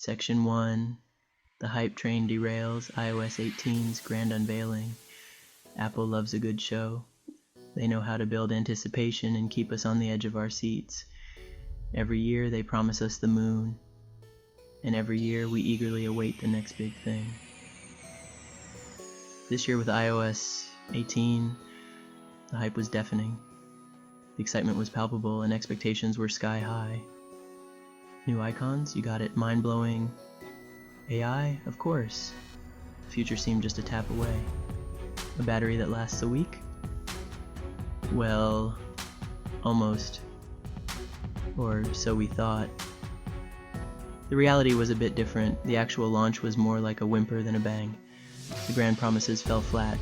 Section 1. The hype train derails iOS 18's grand unveiling. Apple loves a good show. They know how to build anticipation and keep us on the edge of our seats. Every year they promise us the moon, and every year we eagerly await the next big thing. This year with iOS 18, the hype was deafening. The excitement was palpable and expectations were sky high. New icons, you got it, mind-blowing. AI, of course. The future seemed just a tap away. A battery that lasts a week? Well, almost. Or so we thought. The reality was a bit different. The actual launch was more like a whimper than a bang. The grand promises fell flat.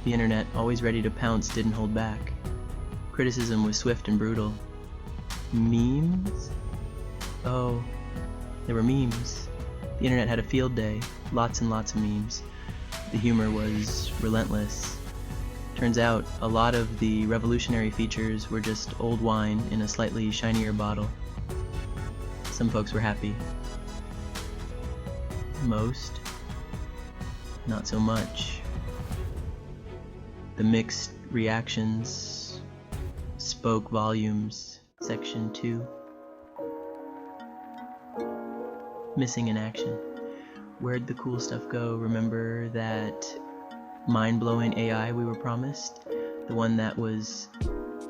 The internet, always ready to pounce, didn't hold back. Criticism was swift and brutal. Memes? Oh, there were memes. The internet had a field day, lots and lots of memes. The humor was relentless. Turns out, a lot of the revolutionary features were just old wine in a slightly shinier bottle. Some folks were happy. Most, not so much. The mixed reactions spoke volumes. Section 2. Missing in action. Where'd the cool stuff go? Remember that mind-blowing AI we were promised? The one that was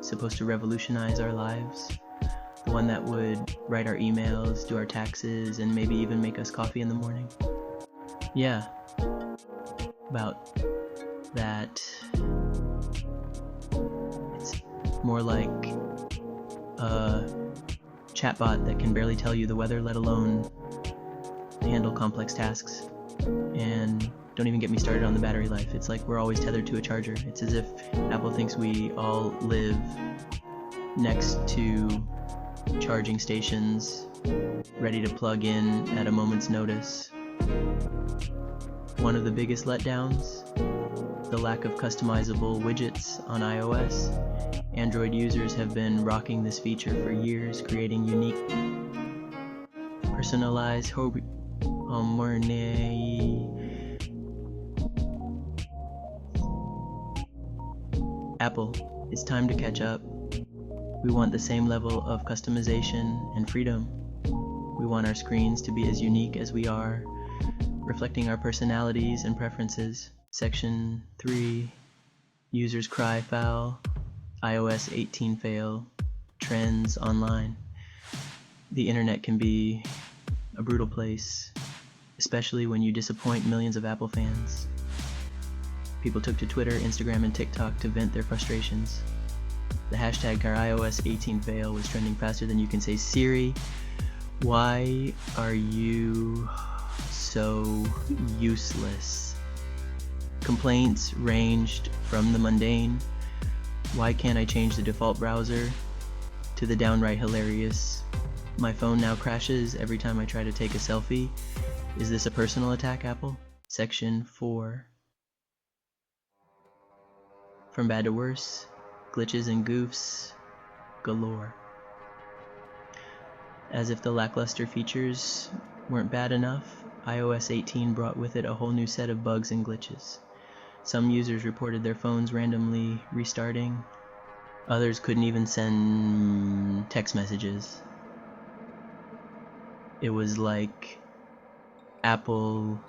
supposed to revolutionize our lives? The one that would write our emails, do our taxes, and maybe even make us coffee in the morning? Yeah. About that. It's more like a chatbot that can barely tell you the weather, let alone handle complex tasks. And don't even get me started on the battery life. It's like we're always tethered to a charger. It's as if Apple thinks we all live next to charging stations, ready to plug in at a moment's notice. One of the biggest letdowns, the lack of customizable widgets on iOS. Android users have been rocking this feature for years, creating unique, personalized Apple, it's time to catch up. We want the same level of customization and freedom. We want our screens to be as unique as we are, reflecting our personalities and preferences. Section 3. Users cry foul. iOS 18 fail. Trends online. The internet can be a brutal place, especially when you disappoint millions of Apple fans. People took to Twitter, Instagram, and TikTok to vent their frustrations. The hashtag iOS 18 fail was trending faster than you can say, Siri, why are you so useless? Complaints ranged from the mundane, why can't I change the default browser, to the downright hilarious, my phone now crashes every time I try to take a selfie. Is this a personal attack, Apple? Section 4. From bad to worse, glitches and goofs galore. As if the lackluster features weren't bad enough, iOS 18 brought with it a whole new set of bugs and glitches. Some users reported their phones randomly restarting. Others couldn't even send text messages. It was like Apple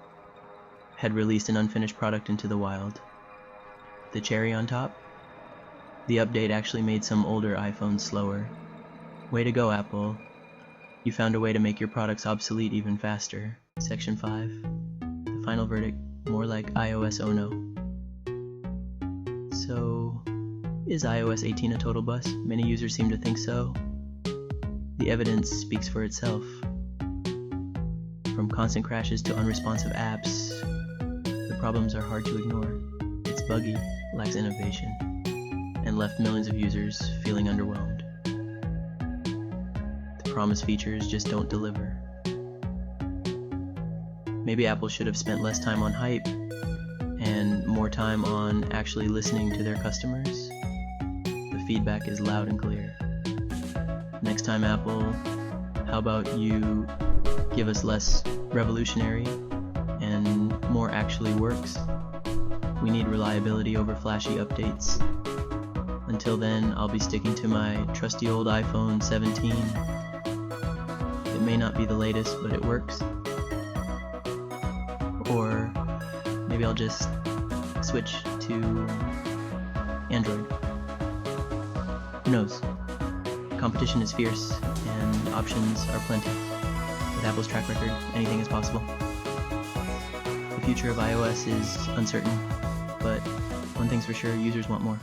had released an unfinished product into the wild. The cherry on top? The update actually made some older iPhones slower. Way to go, Apple. You found a way to make your products obsolete even faster. Section 5. The final verdict, more like iOS oh no. So, is iOS 18 a total bust? Many users seem to think so. The evidence speaks for itself. From constant crashes to unresponsive apps, the problems are hard to ignore. It's buggy, lacks innovation, and left millions of users feeling underwhelmed. The promised features just don't deliver. Maybe Apple should have spent less time on hype and more time on actually listening to their customers. The feedback is loud and clear. Next time, Apple, how about you give us less revolutionary and more actually works. We need reliability over flashy updates. Until then, I'll be sticking to my trusty old iPhone 17. It may not be the latest, but it works. Or maybe I'll just switch to Android. Who knows? Competition is fierce, and options are plenty. With Apple's track record, anything is possible. The future of iOS is uncertain, but one thing's for sure, users want more.